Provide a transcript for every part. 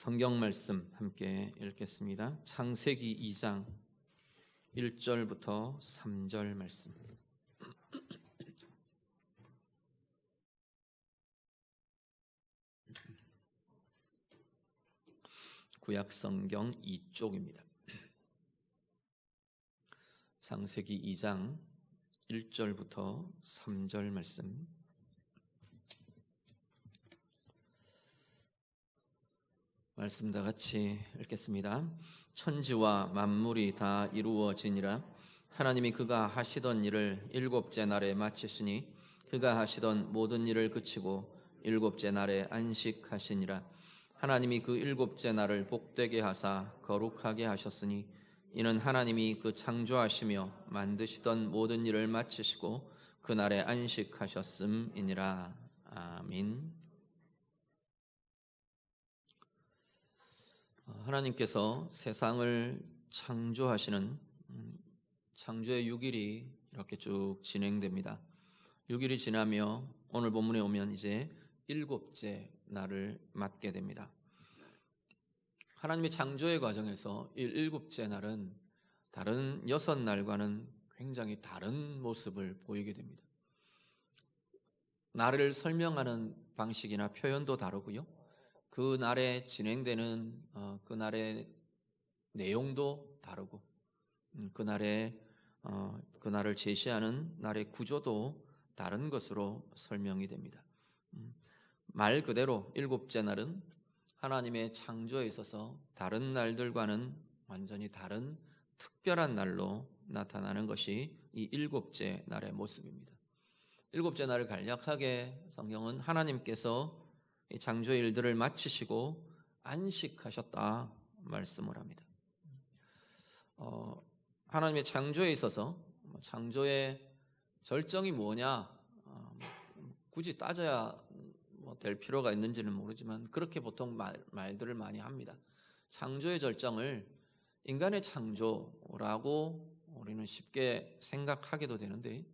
성경 말씀 함께 읽겠습니다. 창세기 2장 1절부터 3절 말씀. 구약 성경 2쪽입니다. 창세기 2장 1절부터 3절 말씀. 말씀 다 같이 읽겠습니다. 천지와 만물이 다 이루어지니라. 하나님이 그가 하시던 일을 일곱째 날에 마치시니 그가 하시던 모든 일을 그치고 일곱째 날에 안식하시니라. 하나님이 그 일곱째 날을 복되게 하사 거룩하게 하셨으니 이는 하나님이 그 창조하시며 만드시던 모든 일을 마치시고 그 날에 안식하셨음이니라. 아멘. 하나님께서 세상을 창조하시는 창조의 6일이 이렇게 쭉 진행됩니다. 6일이 지나며 오늘 본문에 오면 이제 일곱째 날을 맞게 됩니다. 하나님의 창조의 과정에서 이 일곱째 날은 다른 6날과는 굉장히 다른 모습을 보이게 됩니다. 날을 설명하는 방식이나 표현도 다르고요. 그 날에 진행되는 그 날의 내용도 다르고 그 날을 제시하는 날의 구조도 다른 것으로 설명이 됩니다. 말 그대로 일곱째 날은 하나님의 창조에 있어서 다른 날들과는 완전히 다른 특별한 날로 나타나는 것이 이 일곱째 날의 모습입니다. 일곱째 날을 간략하게 성경은 하나님께서 이 창조의 일들을 마치시고 안식하셨다 말씀을 합니다. 하나님의 창조에 있어서 창조의 절정이 뭐냐 굳이 따져야 될 필요가 있는지는 모르지만 그렇게 보통 말들을 많이 합니다. 창조의 절정을 인간의 창조라고 우리는 쉽게 생각하게도 되는데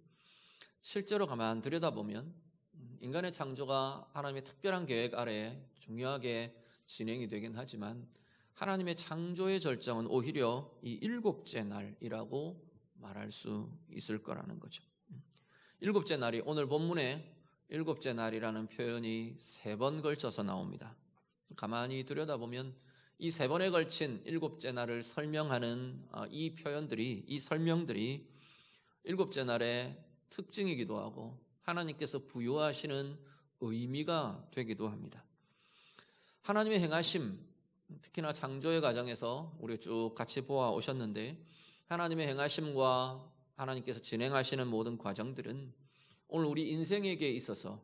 실제로 가만 들여다보면 인간의 창조가 하나님의 특별한 계획 아래에 중요하게 진행이 되긴 하지만 하나님의 창조의 절정은 오히려 이 일곱째 날이라고 말할 수 있을 거라는 거죠. 일곱째 날이 오늘 본문에 일곱째 날이라는 표현이 3번 걸쳐서 나옵니다. 가만히 들여다보면 이 3번에 걸친 일곱째 날을 설명하는 이 표현들이, 이 설명들이 일곱째 날의 특징이기도 하고 하나님께서 부여하시는 의미가 되기도 합니다. 하나님의 행하심, 특히나 창조의 과정에서 우리 쭉 같이 보아오셨는데 하나님의 행하심과 하나님께서 진행하시는 모든 과정들은 오늘 우리 인생에게 있어서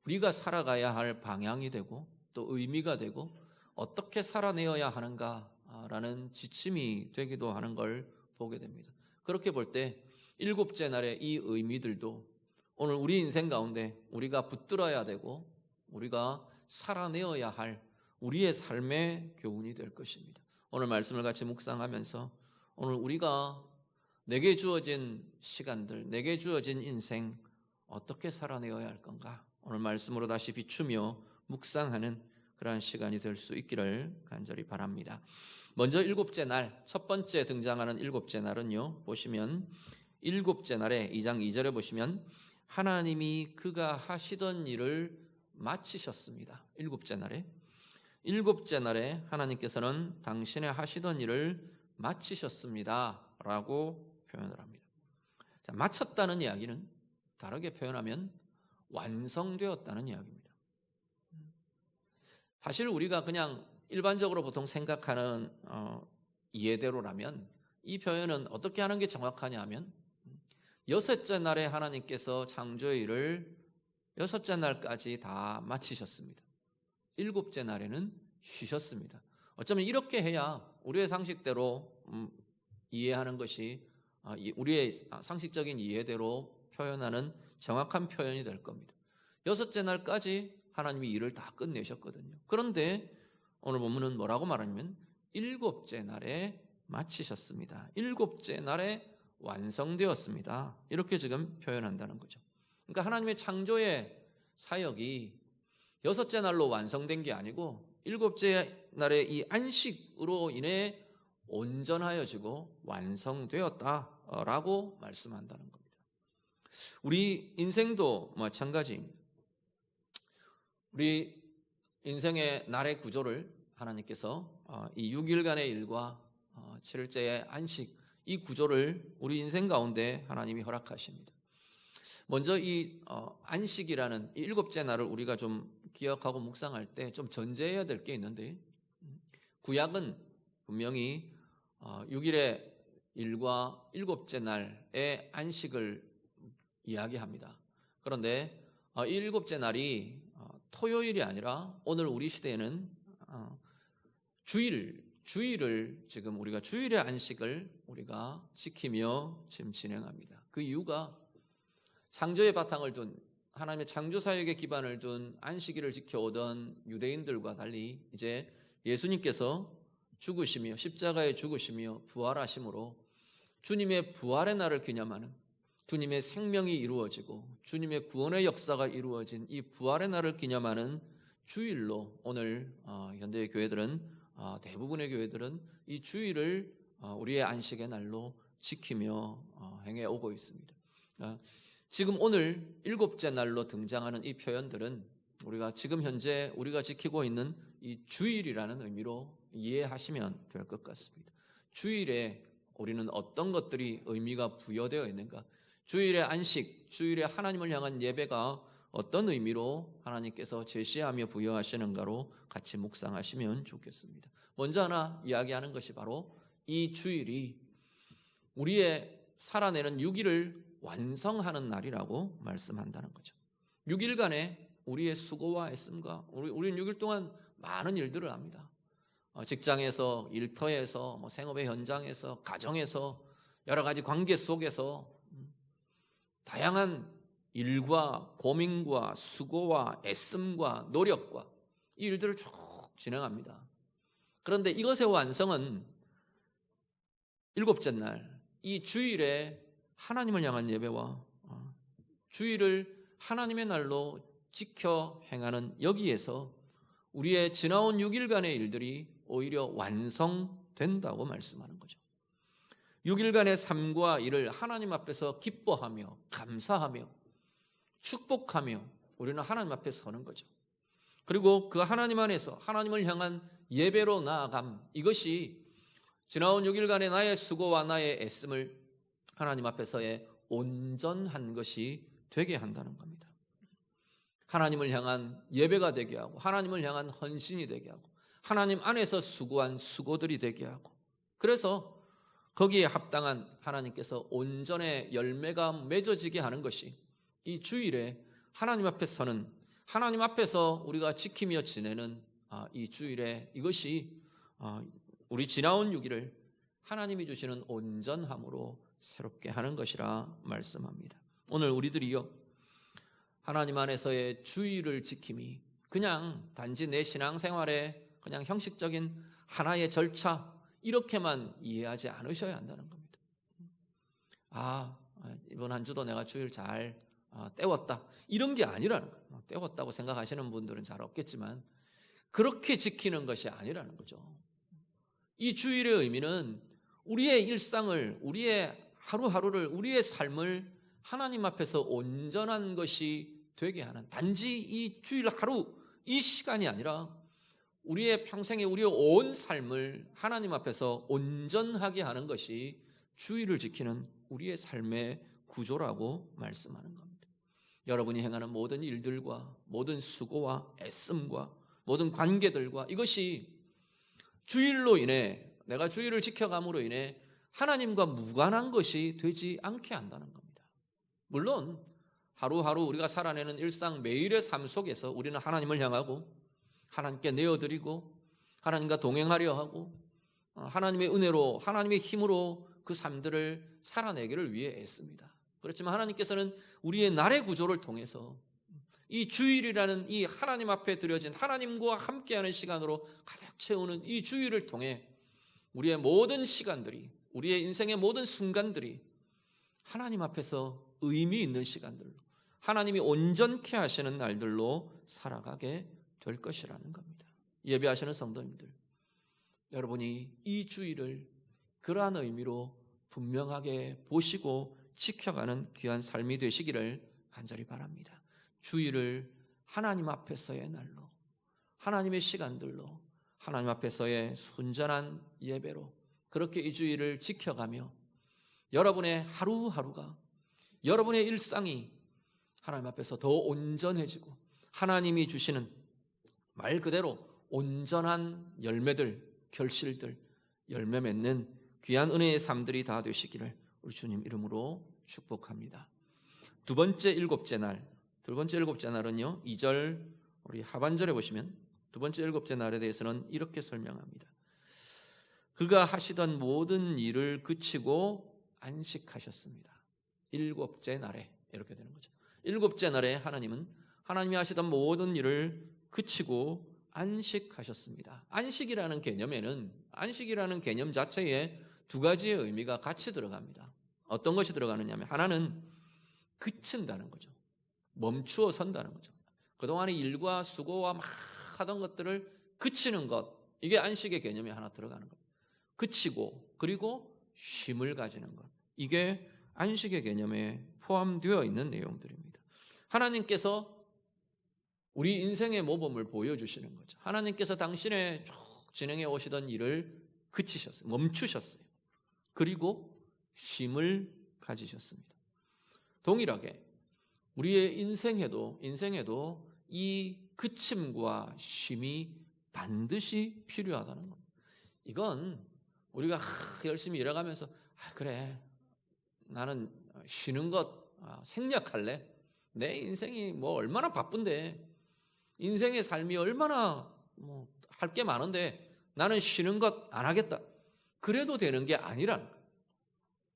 우리가 살아가야 할 방향이 되고 또 의미가 되고 어떻게 살아내어야 하는가라는 지침이 되기도 하는 걸 보게 됩니다. 그렇게 볼 때 일곱째 날의 이 의미들도 오늘 우리 인생 가운데 우리가 붙들어야 되고 우리가 살아내어야 할 우리의 삶의 교훈이 될 것입니다. 오늘 말씀을 같이 묵상하면서 오늘 우리가 내게 주어진 시간들, 내게 주어진 인생 어떻게 살아내어야 할 건가? 오늘 말씀으로 다시 비추며 묵상하는 그러한 시간이 될 수 있기를 간절히 바랍니다. 먼저 일곱째 날, 첫 번째 등장하는 일곱째 날은요. 보시면 일곱째 날에 2장 2절에 보시면 하나님이 그가 하시던 일을 마치셨습니다. 일곱째 날에 하나님께서는 당신의 하시던 일을 마치셨습니다 라고 표현을 합니다. 자, 마쳤다는 이야기는 다르게 표현하면 완성되었다는 이야기입니다. 사실 우리가 그냥 일반적으로 보통 생각하는 이해대로라면 이 표현은 어떻게 하는 게 정확하냐 하면 6째 날에 하나님께서 창조의 일을 6째 날까지 다 마치셨습니다. 7째 날에는 쉬셨습니다. 어쩌면 이렇게 해야 우리의 상식대로 이해하는 것이 우리의 상식적인 이해대로 표현하는 정확한 표현이 될 겁니다. 6째 날까지 하나님이 일을 다 끝내셨거든요. 그런데 오늘 본문은 뭐라고 말하냐면 7째 날에 마치셨습니다. 7째 날에 완성되었습니다. 이렇게 지금 표현한다는 거죠. 그러니까 하나님의 창조의 사역이 6째 날로 완성된 게 아니고 일곱째 날의 이 안식으로 인해 온전하여지고 완성되었다라고 말씀한다는 겁니다. 우리 인생도 마찬가지입니다. 우리 인생의 날의 구조를 하나님께서 이 6일간의 일과 7일째의 안식, 이 구조를 우리 인생 가운데 하나님이 허락하십니다. 먼저 이 안식이라는 이 일곱째 날을 우리가 좀 기억하고 묵상할 때 좀 전제해야 될 게 있는데, 구약은 분명히 6일의 일과 일곱째 날의 안식을 이야기합니다. 그런데 이 일곱째 날이 토요일이 아니라 오늘 우리 시대에는 주일을 지금 우리가 주일의 안식을 우리가 지키며 지금 진행합니다. 그 이유가 창조의 바탕을 둔, 하나님의 창조사역에 기반을 둔 안식일을 지켜오던 유대인들과 달리 이제 예수님께서 죽으시며 십자가에 죽으시며 부활하심으로 주님의 부활의 날을 기념하는, 주님의 생명이 이루어지고 주님의 구원의 역사가 이루어진 이 부활의 날을 기념하는 주일로 오늘 현대의 교회들은, 대부분의 교회들은 이 주일을 우리의 안식의 날로 지키며 행해오고 있습니다. 지금 오늘 일곱째 날로 등장하는 이 표현들은 우리가 지금 현재 우리가 지키고 있는 이 주일이라는 의미로 이해하시면 될 것 같습니다. 주일에 우리는 어떤 것들이 의미가 부여되어 있는가? 주일의 안식, 주일에 하나님을 향한 예배가 어떤 의미로 하나님께서 제시하며 부여하시는가로 같이 묵상하시면 좋겠습니다. 먼저 하나 이야기하는 것이 바로 이 주일이 우리의 살아내는 6일을 완성하는 날이라고 말씀한다는 거죠. 6일간의 우리의 수고와 애씀과 우리는 6일 동안 많은 일들을 합니다. 직장에서, 일터에서, 생업의 현장에서, 가정에서, 여러 가지 관계 속에서 다양한 일과 고민과 수고와 애씀과 노력과 이 일들을 쭉 진행합니다. 그런데 이것의 완성은 일곱째 날, 이 주일에 하나님을 향한 예배와 주일을 하나님의 날로 지켜 행하는 여기에서 우리의 지나온 6일간의 일들이 오히려 완성된다고 말씀하는 거죠. 6일간의 삶과 일을 하나님 앞에서 기뻐하며 감사하며 축복하며 우리는 하나님 앞에 서는 거죠. 그리고 그 하나님 안에서 하나님을 향한 예배로 나아감, 이것이 지나온 6일간의 나의 수고와 나의 애씀을 하나님 앞에서의 온전한 것이 되게 한다는 겁니다. 하나님을 향한 예배가 되게 하고, 하나님을 향한 헌신이 되게 하고, 하나님 안에서 수고한 수고들이 되게 하고, 그래서 거기에 합당한 하나님께서 온전의 열매가 맺어지게 하는 것이 이 주일에 하나님 앞에 서는, 하나님 앞에서 우리가 지키며 지내는 이 주일에 이것이 우리 지나온 6일을 하나님이 주시는 온전함으로 새롭게 하는 것이라 말씀합니다. 오늘 우리들이요, 하나님 안에서의 주일을 지킴이 그냥 단지 내 신앙생활에 그냥 형식적인 하나의 절차 이렇게만 이해하지 않으셔야 한다는 겁니다. 이번 한 주도 내가 주일 잘 때웠다, 이런 게 아니라는 거예요. 때웠다고 생각하시는 분들은 잘 없겠지만 그렇게 지키는 것이 아니라는 거죠. 이 주일의 의미는 우리의 일상을, 우리의 하루하루를, 우리의 삶을 하나님 앞에서 온전한 것이 되게 하는, 단지 이 주일 하루, 이 시간이 아니라 우리의 평생에 우리의 온 삶을 하나님 앞에서 온전하게 하는 것이 주일을 지키는 우리의 삶의 구조라고 말씀하는 겁니다. 여러분이 행하는 모든 일들과 모든 수고와 애씀과 모든 관계들과 이것이 주일로 인해, 내가 주일을 지켜감으로 인해 하나님과 무관한 것이 되지 않게 한다는 겁니다. 물론 하루하루 우리가 살아내는 일상 매일의 삶 속에서 우리는 하나님을 향하고 하나님께 내어드리고 하나님과 동행하려 하고 하나님의 은혜로, 하나님의 힘으로 그 삶들을 살아내기를 위해 애씁니다. 그렇지만 하나님께서는 우리의 날의 구조를 통해서 이 주일이라는 이 하나님 앞에 드려진 하나님과 함께하는 시간으로 가득 채우는 이 주일을 통해 우리의 모든 시간들이, 우리의 인생의 모든 순간들이 하나님 앞에서 의미 있는 시간들로, 하나님이 온전케 하시는 날들로 살아가게 될 것이라는 겁니다. 예배하시는 성도님들, 여러분이 이 주일을 그러한 의미로 분명하게 보시고 지켜가는 귀한 삶이 되시기를 간절히 바랍니다. 주일을 하나님 앞에서의 날로, 하나님의 시간들로, 하나님 앞에서의 순전한 예배로 그렇게 이 주일을 지켜가며 여러분의 하루하루가, 여러분의 일상이 하나님 앞에서 더 온전해지고 하나님이 주시는 말 그대로 온전한 열매들, 결실들, 열매 맺는 귀한 은혜의 삶들이 다 되시기를 우리 주님 이름으로 축복합니다. 두 번째 일곱째 날은요, 2절 우리 하반절에 보시면 두 번째 일곱째 날에 대해서는 이렇게 설명합니다. 그가 하시던 모든 일을 그치고 안식하셨습니다. 일곱째 날에 이렇게 되는 거죠. 일곱째 날에 하나님이 하시던 모든 일을 그치고 안식하셨습니다. 안식이라는 개념 자체에 두 가지의 의미가 같이 들어갑니다. 어떤 것이 들어가느냐 하면 하나는 그친다는 거죠. 멈추어 선다는 거죠. 그동안의 일과 수고와 막 하던 것들을 그치는 것, 이게 안식의 개념이 하나 들어가는 것. 그치고 그리고 쉼을 가지는 것, 이게 안식의 개념에 포함되어 있는 내용들입니다. 하나님께서 우리 인생의 모범을 보여주시는 거죠. 하나님께서 당신의 쭉 진행해 오시던 일을 그치셨어요. 멈추셨어요. 그리고 쉼을 가지셨습니다. 동일하게 우리의 인생에도 이 그침과 쉼이 반드시 필요하다는 겁니다. 이건 우리가 열심히 일해가면서 그래, 나는 쉬는 것 생략할래. 내 인생이 뭐 얼마나 바쁜데, 인생의 삶이 얼마나 할 게 많은데 나는 쉬는 것 안 하겠다. 그래도 되는 게 아니라는 거예요.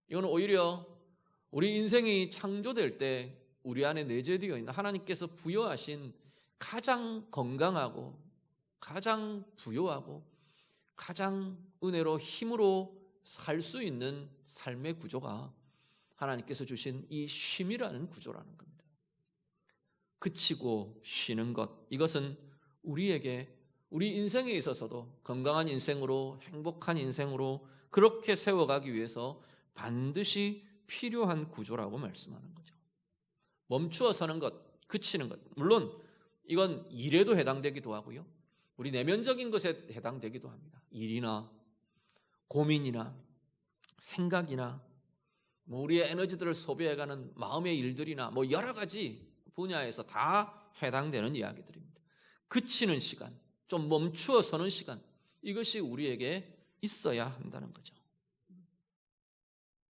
이건 오히려 우리 인생이 창조될 때 우리 안에 내재되어 있는 하나님께서 부여하신 가장 건강하고 가장 부요하고 가장 은혜로 힘으로 살 수 있는 삶의 구조가 하나님께서 주신 이 쉼이라는 구조라는 겁니다. 그치고 쉬는 것, 이것은 우리에게 우리 인생에 있어서도 건강한 인생으로, 행복한 인생으로 그렇게 세워가기 위해서 반드시 필요한 구조라고 말씀하는 거죠. 멈추어 서는 것, 그치는 것, 물론 이건 일에도 해당되기도 하고요, 우리 내면적인 것에 해당되기도 합니다. 일이나 고민이나 생각이나 우리의 에너지들을 소비해가는 마음의 일들이나 여러 가지 분야에서 다 해당되는 이야기들입니다. 그치는 시간, 좀 멈추어 서는 시간, 이것이 우리에게 있어야 한다는 거죠.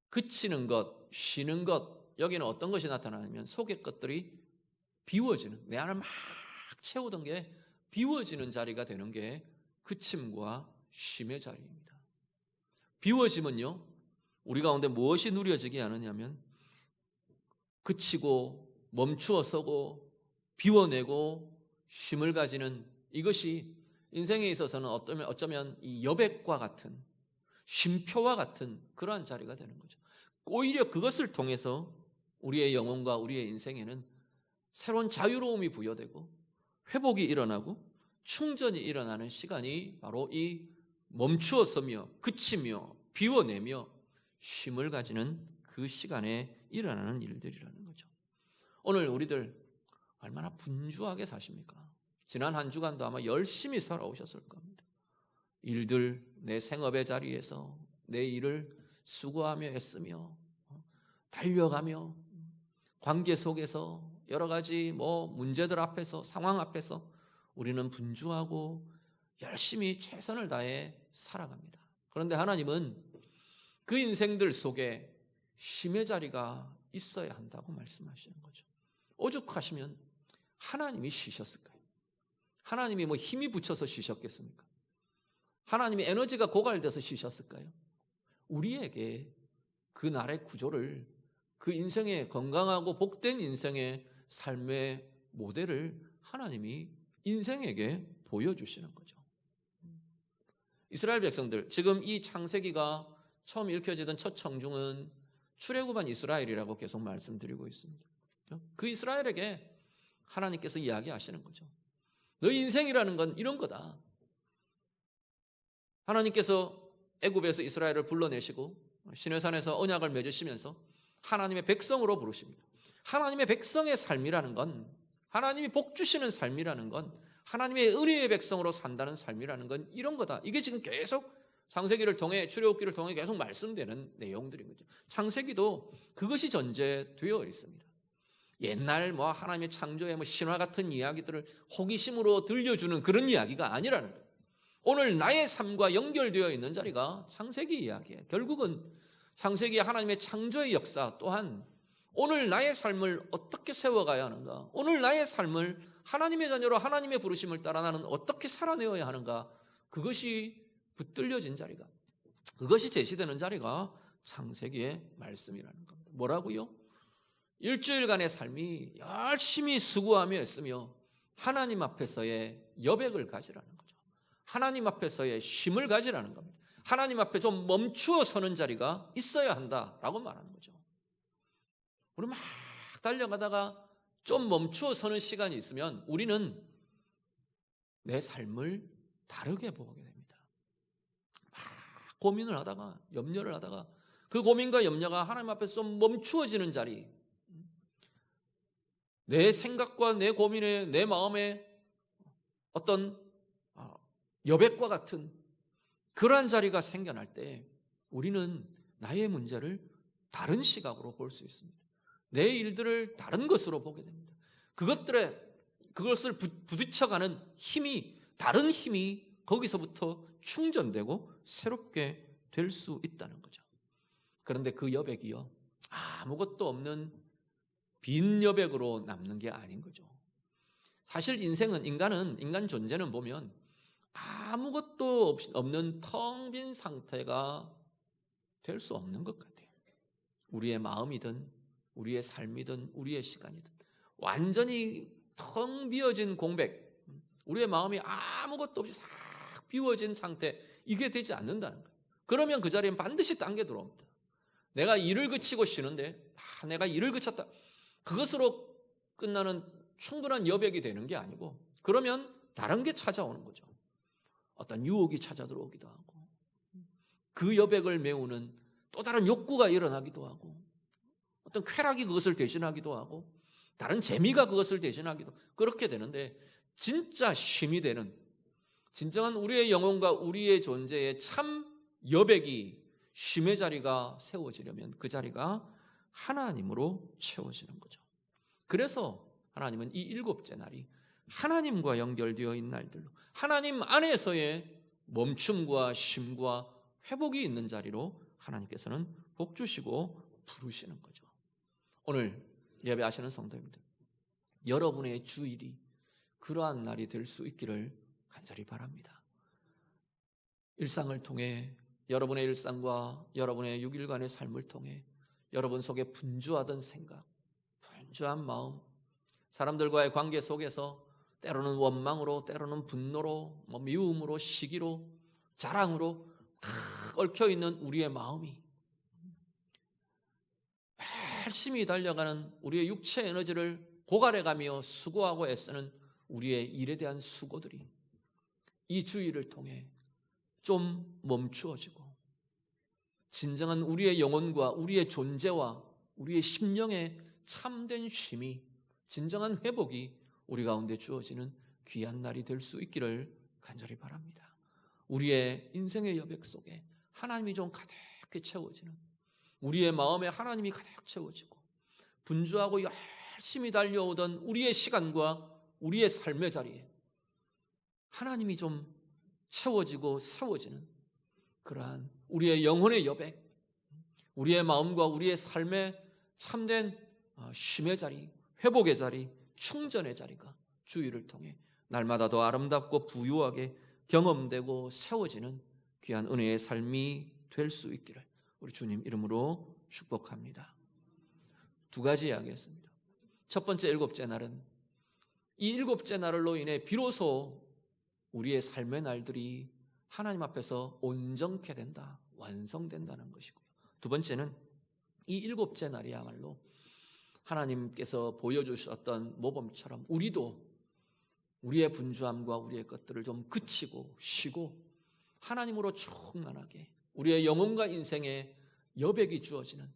그치는 것, 쉬는 것, 여기는 어떤 것이 나타나냐면 속의 것들이 비워지는, 내 안을 막 채우던 게 비워지는 자리가 되는 게 그침과 쉼의 자리입니다. 비워지면요, 우리 가운데 무엇이 누려지게 하느냐면 그치고 멈추어 서고 비워내고 쉼을 가지는, 이것이 인생에 있어서는 어쩌면 이 여백과 같은, 쉼표와 같은 그러한 자리가 되는 거죠. 오히려 그것을 통해서 우리의 영혼과 우리의 인생에는 새로운 자유로움이 부여되고 회복이 일어나고 충전이 일어나는 시간이 바로 이 멈추어 서며 그치며 비워내며 쉼을 가지는 그 시간에 일어나는 일들이라는 거죠. 오늘 우리들 얼마나 분주하게 사십니까? 지난 한 주간도 아마 열심히 살아오셨을 겁니다. 일들, 내 생업의 자리에서 내 일을 수고하며 애쓰며 달려가며 관계 속에서 여러 가지 문제들 앞에서, 상황 앞에서 우리는 분주하고 열심히 최선을 다해 살아갑니다. 그런데 하나님은 그 인생들 속에 쉼의 자리가 있어야 한다고 말씀하시는 거죠. 오죽하시면 하나님이 쉬셨을까요? 하나님이 힘이 붙여서 쉬셨겠습니까? 하나님이 에너지가 고갈돼서 쉬셨을까요? 우리에게 그 날의 구조를, 그 인생의 건강하고 복된 인생의 삶의 모델을 하나님이 인생에게 보여주시는 거죠. 이스라엘 백성들, 지금 이 창세기가 처음 읽혀지던 첫 청중은 출애굽한 이스라엘이라고 계속 말씀드리고 있습니다. 그 이스라엘에게 하나님께서 이야기하시는 거죠. 너희 인생이라는 건 이런 거다. 하나님께서 애굽에서 이스라엘을 불러내시고 시내산에서 언약을 맺으시면서 하나님의 백성으로 부르십니다. 하나님의 백성의 삶이라는 건, 하나님이 복 주시는 삶이라는 건, 하나님의 은혜의 백성으로 산다는 삶이라는 건 이런 거다. 이게 지금 계속 창세기를 통해, 출애굽기를 통해 계속 말씀되는 내용들인 거죠. 창세기도 그것이 전제되어 있습니다. 옛날 하나님의 창조의 신화 같은 이야기들을 호기심으로 들려주는 그런 이야기가 아니라는 거예요. 오늘 나의 삶과 연결되어 있는 자리가 창세기 이야기예요. 결국은 창세기의 하나님의 창조의 역사 또한 오늘 나의 삶을 어떻게 세워가야 하는가, 오늘 나의 삶을 하나님의 자녀로 하나님의 부르심을 따라 나는 어떻게 살아내어야 하는가, 그것이 붙들려진 자리가, 그것이 제시되는 자리가 창세기의 말씀이라는 겁니다. 뭐라고요? 일주일간의 삶이 열심히 수고하며 했으며 하나님 앞에서의 여백을 가지라는 거죠. 하나님 앞에서의 쉼을 가지라는 겁니다. 하나님 앞에 좀 멈추어 서는 자리가 있어야 한다라고 말하는 거죠. 우리 막 달려가다가 좀 멈추어 서는 시간이 있으면 우리는 내 삶을 다르게 보게 됩니다. 막 고민을 하다가, 염려를 하다가 그 고민과 염려가 하나님 앞에서 좀 멈추어지는 자리, 내 생각과 내 고민에, 내 마음에 어떤 여백과 같은 그러한 자리가 생겨날 때 우리는 나의 문제를 다른 시각으로 볼 수 있습니다. 내 일들을 다른 것으로 보게 됩니다. 그것을 부딪혀가는 힘이, 다른 힘이 거기서부터 충전되고 새롭게 될 수 있다는 거죠. 그런데 그 여백이요, 아무것도 없는 빈 여백으로 남는 게 아닌 거죠. 사실 인간 존재는 보면 아무것도 없는 텅 빈 상태가 될 수 없는 것 같아요. 우리의 마음이든 우리의 삶이든 우리의 시간이든 완전히 텅 비어진 공백, 우리의 마음이 아무것도 없이 싹 비워진 상태, 이게 되지 않는다는 거예요. 그러면 그 자리엔 반드시 딴 게 들어옵니다. 내가 일을 그치고 쉬는데 내가 일을 그쳤다, 그것으로 끝나는 충분한 여백이 되는 게 아니고, 그러면 다른 게 찾아오는 거죠. 어떤 유혹이 찾아 들어오기도 하고, 그 여백을 메우는 또 다른 욕구가 일어나기도 하고, 어떤 쾌락이 그것을 대신하기도 하고, 다른 재미가 그것을 대신하기도, 그렇게 되는데, 진짜 쉼이 되는, 진정한 우리의 영혼과 우리의 존재의 참 여백이, 쉼의 자리가 세워지려면 그 자리가 하나님으로 채워지는 거죠. 그래서 하나님은 이 일곱째 날이 하나님과 연결되어 있는 날들로, 하나님 안에서의 멈춤과 쉼과 회복이 있는 자리로 하나님께서는 복 주시고 부르시는 거죠. 오늘 예배하시는 성도님들, 여러분의 주일이 그러한 날이 될 수 있기를 간절히 바랍니다. 일상을 통해, 여러분의 일상과 여러분의 6일간의 삶을 통해 여러분 속에 분주하던 생각, 분주한 마음, 사람들과의 관계 속에서 때로는 원망으로, 때로는 분노로, 미움으로, 시기로, 자랑으로 얽혀있는 우리의 마음이, 열심히 달려가는 우리의 육체 에너지를 고갈해가며 수고하고 애쓰는 우리의 일에 대한 수고들이 이 주일을 통해 좀 멈추어지고, 진정한 우리의 영혼과 우리의 존재와 우리의 심령의 참된 쉼이, 진정한 회복이 우리 가운데 주어지는 귀한 날이 될 수 있기를 간절히 바랍니다. 우리의 인생의 여백 속에 하나님이 좀 가득히 채워지는, 우리의 마음에 하나님이 가득 채워지고, 분주하고 열심히 달려오던 우리의 시간과 우리의 삶의 자리에 하나님이 좀 채워지고 세워지는 그러한 우리의 영혼의 여백, 우리의 마음과 우리의 삶의 참된 쉼의 자리, 회복의 자리, 충전의 자리가 주일을 통해 날마다 더 아름답고 부유하게 경험되고 세워지는 귀한 은혜의 삶이 될 수 있기를 우리 주님 이름으로 축복합니다. 두 가지 이야기했습니다. 첫 번째, 일곱째 날은 이 일곱째 날로 인해 비로소 우리의 삶의 날들이 하나님 앞에서 온전케 된다, 완성된다는 것이고요. 두 번째는 이 일곱째 날이야말로 하나님께서 보여주셨던 모범처럼 우리도 우리의 분주함과 우리의 것들을 좀 그치고 쉬고 하나님으로 충만하게 우리의 영혼과 인생에 여백이 주어지는,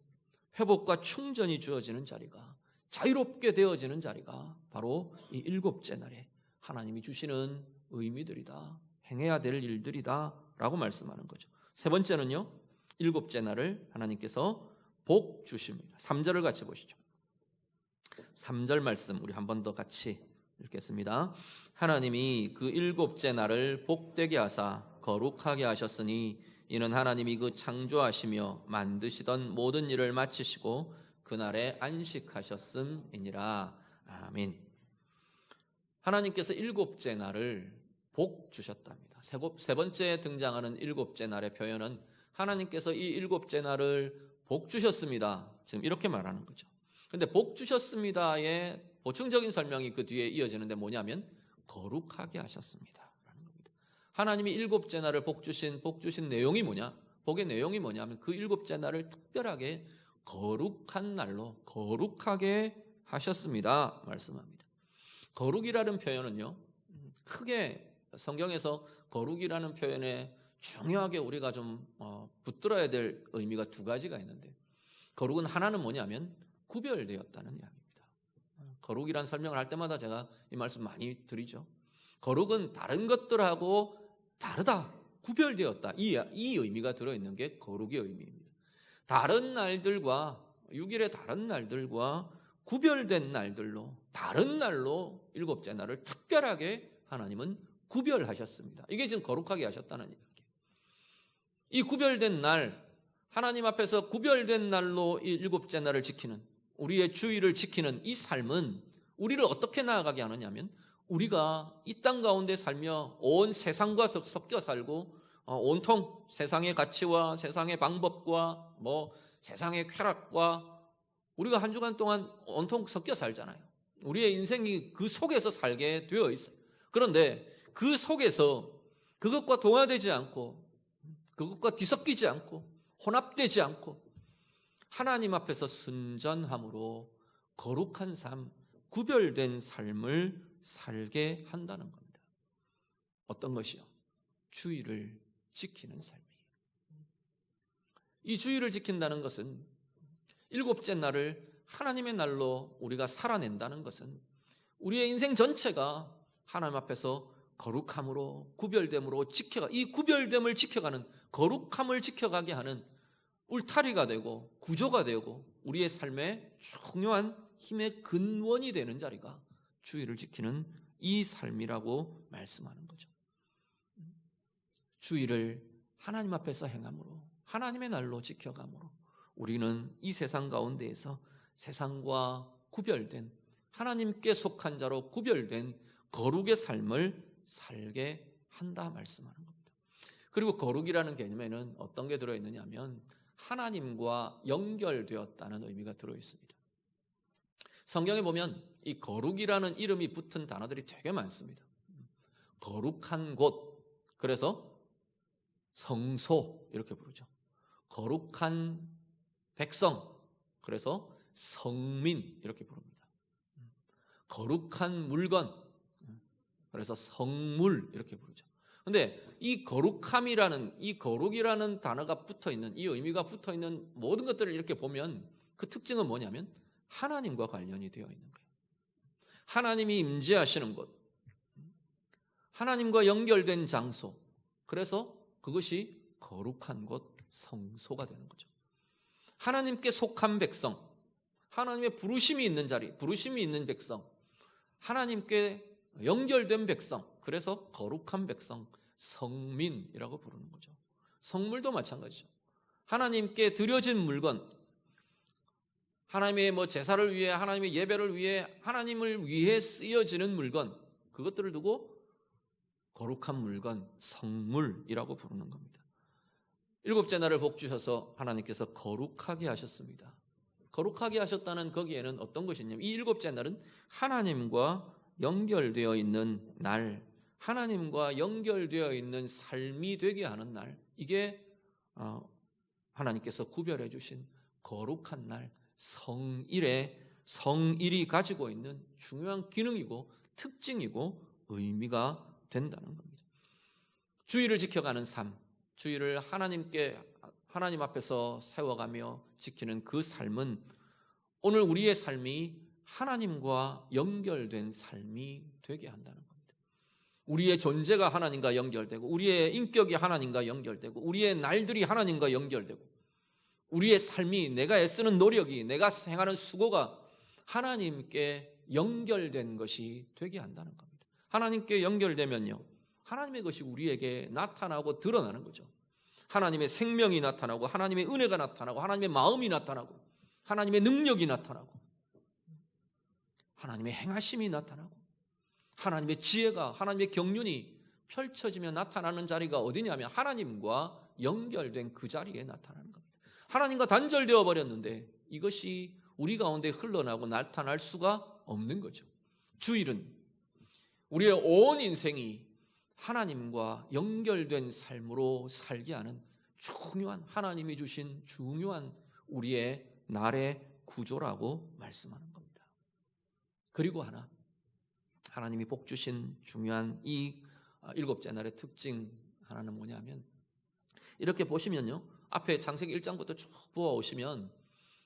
회복과 충전이 주어지는 자리가, 자유롭게 되어지는 자리가 바로 이 일곱째 날에 하나님이 주시는 의미들이다, 행해야 될 일들이다 라고 말씀하는 거죠. 세 번째는요, 일곱째 날을 하나님께서 복 주십니다. 3절을 같이 보시죠. 3절 말씀 우리 한 번 더 같이 읽겠습니다. 하나님이 그 일곱째 날을 복되게 하사 거룩하게 하셨으니 이는 하나님이 그 창조하시며 만드시던 모든 일을 마치시고 그날에 안식하셨음이니라. 아멘. 하나님께서 일곱째 날을 복 주셨답니다. 세 번째 등장하는 일곱째 날의 표현은 하나님께서 이 일곱째 날을 복 주셨습니다. 지금 이렇게 말하는 거죠. 근데 복 주셨습니다의 보충적인 설명이 그 뒤에 이어지는데 뭐냐면 거룩하게 하셨습니다 라는 겁니다. 하나님이 일곱째 날을 복 주신 내용이 뭐냐? 복의 내용이 뭐냐면 그 일곱째 날을 특별하게 거룩한 날로 거룩하게 하셨습니다 말씀합니다. 거룩이라는 표현은요, 크게 성경에서 거룩이라는 표현에 중요하게 우리가 좀 붙들어야 될 의미가 두 가지가 있는데, 거룩은 하나는 뭐냐면 구별되었다는 이야기입니다. 거룩이란 설명을 할 때마다 제가 이 말씀 많이 드리죠. 거룩은 다른 것들하고 다르다, 구별되었다, 이 의미가 들어있는 게 거룩의 의미입니다. 다른 날들과 6일의 다른 날들과 구별된 날들로, 다른 날로 일곱째 날을 특별하게 하나님은 구별하셨습니다. 이게 지금 거룩하게 하셨다는 이야기예요. 이 구별된 날, 하나님 앞에서 구별된 날로 이 일곱째 날을 지키는, 우리의 주의를 지키는 이 삶은 우리를 어떻게 나아가게 하느냐면, 우리가 이 땅 가운데 살며 온 세상과 섞여 살고 온통 세상의 가치와 세상의 방법과 세상의 쾌락과 우리가 한 주간 동안 온통 섞여 살잖아요. 우리의 인생이 그 속에서 살게 되어 있어요. 그런데 그 속에서 그것과 동화되지 않고, 그것과 뒤섞이지 않고, 혼합되지 않고 하나님 앞에서 순전함으로 거룩한 삶, 구별된 삶을 살게 한다는 겁니다. 어떤 것이요? 주의를 지키는 삶이에요. 이 주의를 지킨다는 것은, 일곱째 날을 하나님의 날로 우리가 살아낸다는 것은 우리의 인생 전체가 하나님 앞에서 거룩함으로, 구별됨으로 이 구별됨을 지켜가는, 거룩함을 지켜가게 하는 울타리가 되고 구조가 되고 우리의 삶의 중요한 힘의 근원이 되는 자리가 주의를 지키는 이 삶이라고 말씀하는 거죠. 주의를 하나님 앞에서 행함으로, 하나님의 날로 지켜감으로 우리는 이 세상 가운데에서 세상과 구별된, 하나님께 속한 자로 구별된 거룩의 삶을 살게 한다 말씀하는 겁니다. 그리고 거룩이라는 개념에는 어떤 게 들어있느냐 하면 하나님과 연결되었다는 의미가 들어있습니다. 성경에 보면 이 거룩이라는 이름이 붙은 단어들이 되게 많습니다. 거룩한 곳, 그래서 성소 이렇게 부르죠. 거룩한 백성, 그래서 성민 이렇게 부릅니다. 거룩한 물건, 그래서 성물 이렇게 부르죠. 그런데 이 거룩함이라는, 이 거룩이라는 단어가 붙어있는, 이 의미가 붙어있는 모든 것들을 이렇게 보면 그 특징은 뭐냐면 하나님과 관련이 되어 있는 거예요. 하나님이 임재하시는 곳, 하나님과 연결된 장소, 그래서 그것이 거룩한 곳, 성소가 되는 거죠. 하나님께 속한 백성, 하나님의 부르심이 있는 자리, 부르심이 있는 백성, 하나님께 연결된 백성, 그래서 거룩한 백성, 성민이라고 부르는 거죠. 성물도 마찬가지죠. 하나님께 드려진 물건, 하나님의 제사를 위해, 하나님의 예배를 위해, 하나님을 위해 쓰여지는 물건, 그것들을 두고 거룩한 물건, 성물이라고 부르는 겁니다. 일곱째 날을 복 주셔서 하나님께서 거룩하게 하셨습니다. 거룩하게 하셨다는 거기에는 어떤 것이 있냐면, 이 일곱째 날은 하나님과 연결되어 있는 날, 하나님과 연결되어 있는 삶이 되게 하는 날, 이게 하나님께서 구별해 주신 거룩한 날, 성일이 가지고 있는 중요한 기능이고 특징이고 의미가 된다는 겁니다. 주의를 지켜가는 삶, 주의를 하나님 앞에서 세워가며 지키는 그 삶은 오늘 우리의 삶이 하나님과 연결된 삶이 되게 한다는 겁니다. 우리의 존재가 하나님과 연결되고, 우리의 인격이 하나님과 연결되고, 우리의 날들이 하나님과 연결되고, 우리의 삶이, 내가 애쓰는 노력이, 내가 행하는 수고가 하나님께 연결된 것이 되게 한다는 겁니다. 하나님께 연결되면요, 하나님의 것이 우리에게 나타나고 드러나는 거죠. 하나님의 생명이 나타나고, 하나님의 은혜가 나타나고, 하나님의 마음이 나타나고, 하나님의 능력이 나타나고, 하나님의 행하심이 나타나고, 하나님의 지혜가, 하나님의 경륜이 펼쳐지며 나타나는 자리가 어디냐면 하나님과 연결된 그 자리에 나타나는 겁니다. 하나님과 단절되어 버렸는데 이것이 우리 가운데 흘러나고 나타날 수가 없는 거죠. 주일은 우리의 온 인생이 하나님과 연결된 삶으로 살게 하는 중요한, 하나님이 주신 중요한 우리의 날의 구조라고 말씀하는 겁니다. 그리고 하나님이 복 주신 중요한 이 일곱째 날의 특징 하나는 뭐냐면, 이렇게 보시면요, 앞에 창세기 1장부터 쭉 보아오시면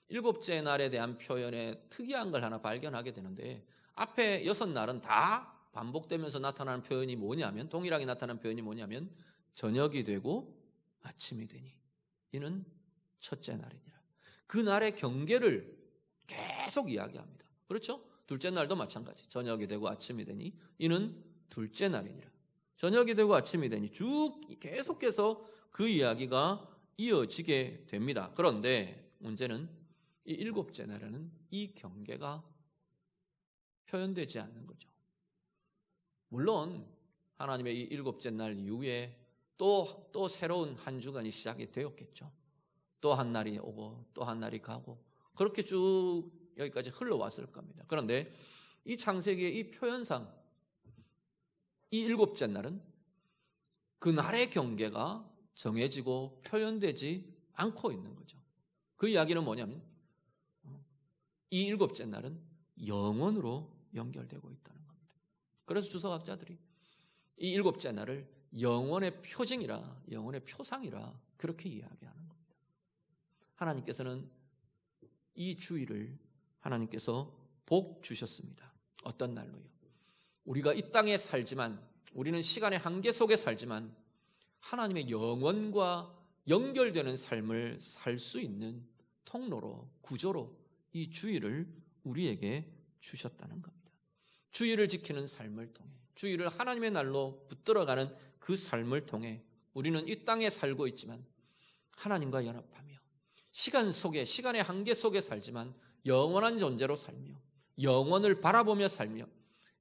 일곱째 날에 대한 표현에 특이한 걸 하나 발견하게 되는데, 앞에 6날은 다 반복되면서 나타나는 표현이 뭐냐면, 동일하게 나타나는 표현이 뭐냐면 저녁이 되고 아침이 되니 이는 첫째 날이니라. 그 날의 경계를 계속 이야기합니다. 그렇죠? 둘째 날도 마찬가지. 저녁이 되고 아침이 되니 이는 둘째 날이니라. 저녁이 되고 아침이 되니 쭉 계속해서 그 이야기가 이어지게 됩니다. 그런데 문제는 이 일곱째 날에는 이 경계가 표현되지 않는 거죠. 물론 하나님의 이 일곱째 날 이후에 또 새로운 한 주간이 시작이 되었겠죠. 또 한 날이 오고 또 한 날이 가고 그렇게 쭉 여기까지 흘러왔을 겁니다. 그런데 이 창세기의 이 표현상 이 일곱째 날은 그 날의 경계가 정해지고 표현되지 않고 있는 거죠. 그 이야기는 뭐냐면 이 일곱째 날은 영원으로 연결되고 있다는 겁니다. 그래서 주석학자들이 이 일곱째 날을 영원의 표징이라, 영원의 표상이라 그렇게 이야기하는 겁니다. 하나님께서는 이 주일을 하나님께서 복 주셨습니다. 어떤 날로요? 우리가 이 땅에 살지만, 우리는 시간의 한계 속에 살지만 하나님의 영원과 연결되는 삶을 살 수 있는 통로로, 구조로 이 주일을 우리에게 주셨다는 겁니다. 주일을 지키는 삶을 통해, 주일을 하나님의 날로 붙들어가는 그 삶을 통해 우리는 이 땅에 살고 있지만 하나님과 연합하며 시간 속에, 시간의 한계 속에 살지만 영원한 존재로 살며 영원을 바라보며 살며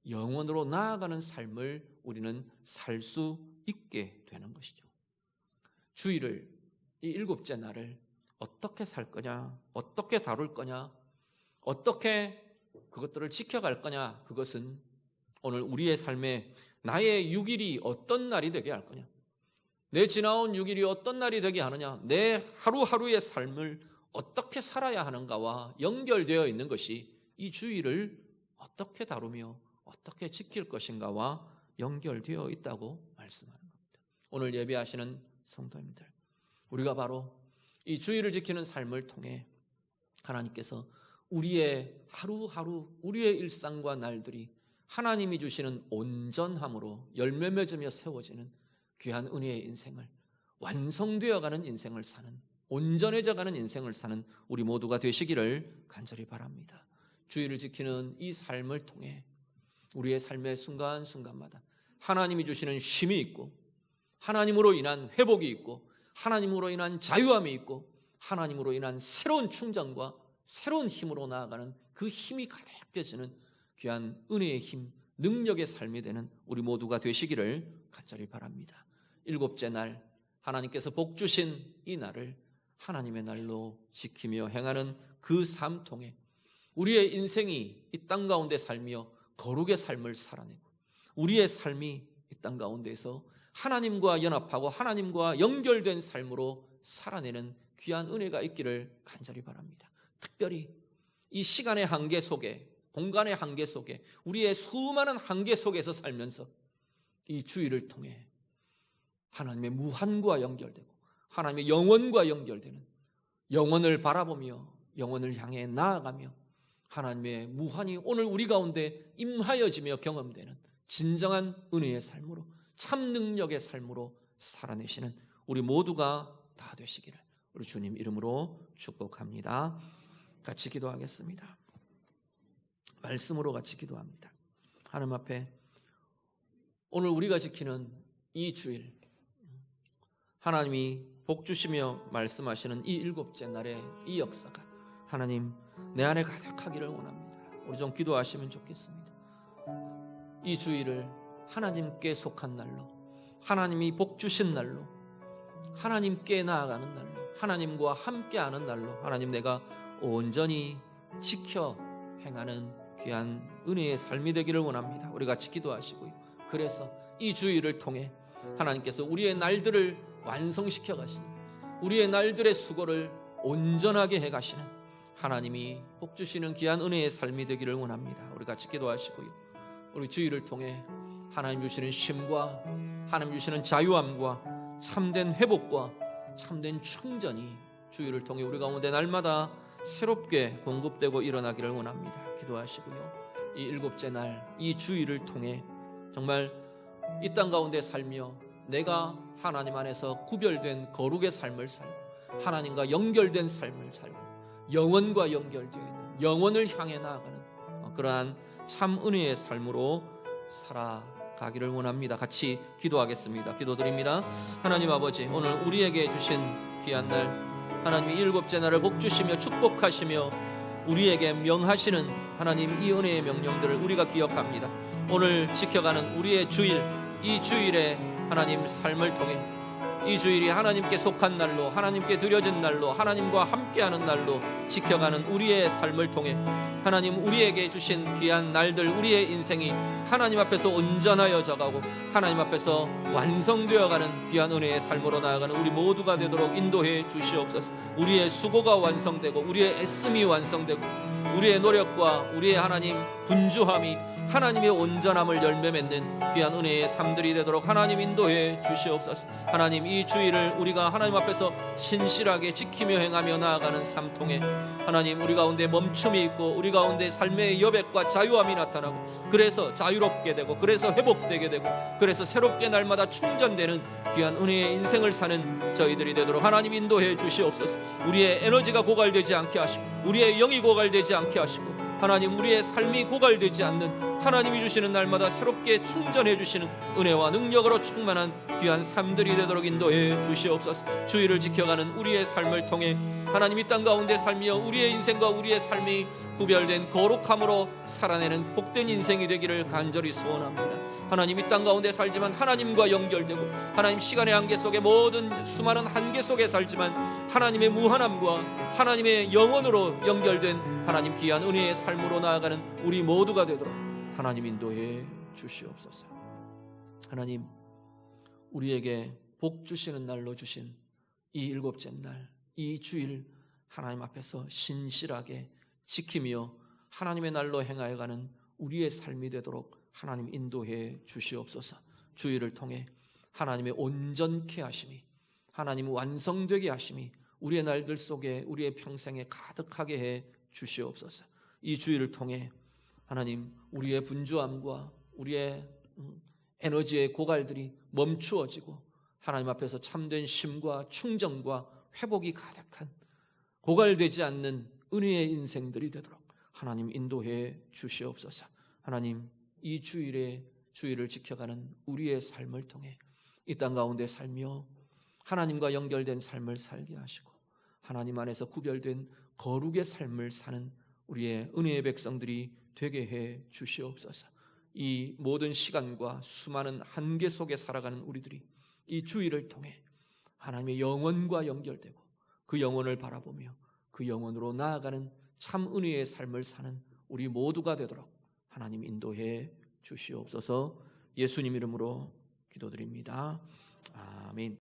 영원으로 나아가는 삶을 우리는 살 수 있게 되는 것이죠. 주일을, 이 일곱째 날을 어떻게 살 거냐, 어떻게 다룰 거냐, 어떻게 그것들을 지켜갈 거냐, 그것은 오늘 우리의 삶에 나의 6일이 어떤 날이 되게 할 거냐, 내 지나온 6일이 어떤 날이 되게 하느냐, 내 하루하루의 삶을 어떻게 살아야 하는가와 연결되어 있는 것이 이 주일을 어떻게 다루며 어떻게 지킬 것인가와 연결되어 있다고 말씀하는 겁니다. 오늘 예배하시는 성도님들, 우리가 바로 이 주일을 지키는 삶을 통해 하나님께서 우리의 하루하루, 우리의 일상과 날들이 하나님이 주시는 온전함으로 열매 맺으며 세워지는 귀한 은혜의 인생을, 완성되어가는 인생을 사는, 온전해져가는 인생을 사는 우리 모두가 되시기를 간절히 바랍니다. 주일을 지키는 이 삶을 통해 우리의 삶의 순간순간마다 하나님이 주시는 쉼이 있고, 하나님으로 인한 회복이 있고, 하나님으로 인한 자유함이 있고, 하나님으로 인한 새로운 충전과 새로운 힘으로 나아가는 그 힘이 가득해지는 귀한 은혜의 힘, 능력의 삶이 되는 우리 모두가 되시기를 간절히 바랍니다. 일곱째 날, 하나님께서 복 주신 이 날을 하나님의 날로 지키며 행하는 그 삶 통해 우리의 인생이 이 땅 가운데 살며 거룩의 삶을 살아내고, 우리의 삶이 이 땅 가운데에서 하나님과 연합하고 하나님과 연결된 삶으로 살아내는 귀한 은혜가 있기를 간절히 바랍니다. 특별히 이 시간의 한계 속에, 공간의 한계 속에, 우리의 수많은 한계 속에서 살면서 이 주일을 통해 하나님의 무한과 연결되고 하나님의 영원과 연결되는, 영원을 바라보며 영원을 향해 나아가며 하나님의 무한이 오늘 우리 가운데 임하여지며 경험되는 진정한 은혜의 삶으로, 참 능력의 삶으로 살아내시는 우리 모두가 다 되시기를 우리 주님 이름으로 축복합니다. 같이 기도하겠습니다. 말씀으로 같이 기도합니다. 하나님 앞에 오늘 우리가 지키는 이 주일, 하나님이 복 주시며 말씀하시는 이 일곱째 날의 이 역사가 하나님 내 안에 가득하기를 원합니다. 우리 좀 기도하시면 좋겠습니다. 이 주일을 하나님께 속한 날로, 하나님이 복 주신 날로, 하나님께 나아가는 날로, 하나님과 함께하는 날로 하나님 내가 온전히 지켜 행하는 귀한 은혜의 삶이 되기를 원합니다. 우리 같이 기도하시고요. 그래서 이 주일을 통해 하나님께서 우리의 날들을 완성시켜 가시는, 우리의 날들의 수고를 온전하게 해 가시는 하나님이 복 주시는 귀한 은혜의 삶이 되기를 원합니다. 우리 같이 기도하시고요. 우리 주일을 통해 하나님 주시는 쉼과 하나님 주시는 자유함과 참된 회복과 참된 충전이 주일을 통해 우리 가운데 날마다 새롭게 공급되고 일어나기를 원합니다. 기도하시고요. 이 일곱째 날, 이 주일을 통해 정말 이 땅 가운데 살며 내가 하나님 안에서 구별된 거룩의 삶을 살고 하나님과 연결된 삶을 살고 영원과 연결되어 영원을 향해 나아가는 그러한 참 은혜의 삶으로 살아가기를 원합니다. 같이 기도하겠습니다. 기도드립니다. 하나님 아버지, 오늘 우리에게 주신 귀한 날, 하나님이 일곱째 날을 복 주시며 축복하시며 우리에게 명하시는 하나님 이 은혜의 명령들을 우리가 기억합니다. 오늘 지켜가는 우리의 주일, 이 주일에 하나님 삶을 통해 이 주일이 하나님께 속한 날로, 하나님께 드려진 날로, 하나님과 함께하는 날로 지켜가는 우리의 삶을 통해 하나님 우리에게 주신 귀한 날들, 우리의 인생이 하나님 앞에서 온전하여져 가고 하나님 앞에서 완성되어가는 귀한 은혜의 삶으로 나아가는 우리 모두가 되도록 인도해 주시옵소서. 우리의 수고가 완성되고 우리의 애씀이 완성되고 우리의 노력과 우리의 하나님 분주함이 하나님의 온전함을 열매 맺는 귀한 은혜의 삶들이 되도록 하나님 인도해 주시옵소서. 하나님 이 주일을 우리가 하나님 앞에서 신실하게 지키며 행하며 나아가는 삶 통해 하나님 우리 가운데 멈춤이 있고 우리 가운데 삶의 여백과 자유함이 나타나고 그래서 자유롭게 되고 그래서 회복되게 되고 그래서 새롭게 날마다 충전되는 귀한 은혜의 인생을 사는 저희들이 되도록 하나님 인도해 주시옵소서. 우리의 에너지가 고갈되지 않게 하시고 우리의 영이 고갈되지 않게 하시고 하나님 우리의 삶이 고갈되지 않는 하나님이 주시는 날마다 새롭게 충전해 주시는 은혜와 능력으로 충만한 귀한 삶들이 되도록 인도해 주시옵소서. 주의를 지켜가는 우리의 삶을 통해 하나님 이 땅 가운데 살며 우리의 인생과 우리의 삶이 구별된 거룩함으로 살아내는 복된 인생이 되기를 간절히 소원합니다. 하나님 이 땅 가운데 살지만 하나님과 연결되고 하나님 시간의 한계 속에 모든 수많은 한계 속에 살지만 하나님의 무한함과 하나님의 영원으로 연결된 하나님 귀한 은혜의 삶으로 나아가는 우리 모두가 되도록 하나님 인도해 주시옵소서. 하나님 우리에게 복 주시는 날로 주신 이 일곱째 날, 이 주일 하나님 앞에서 신실하게 지키며 하나님의 날로 행하여가는 우리의 삶이 되도록 하나님 인도해 주시옵소서. 주일을 통해 하나님의 온전케 하심이, 하나님 완성되게 하심이 우리의 날들 속에 우리의 평생에 가득하게 해 주시옵소서. 이 주일을 통해 하나님 우리의 분주함과 우리의 에너지의 고갈들이 멈추어지고 하나님 앞에서 참된 쉼과 충정과 회복이 가득한 고갈되지 않는 은혜의 인생들이 되도록 하나님 인도해 주시옵소서. 하나님 이 주일을 지켜가는 우리의 삶을 통해 이 땅 가운데 살며 하나님과 연결된 삶을 살게 하시고 하나님 안에서 구별된 거룩의 삶을 사는 우리의 은혜의 백성들이 되게 해 주시옵소서. 이 모든 시간과 수많은 한계 속에 살아가는 우리들이 이 주일을 통해 하나님의 영혼과 연결되고 그 영혼을 바라보며 그 영혼으로 나아가는 참 은혜의 삶을 사는 우리 모두가 되도록 하나님 인도해 주시옵소서. 예수님 이름으로 기도드립니다. 아멘.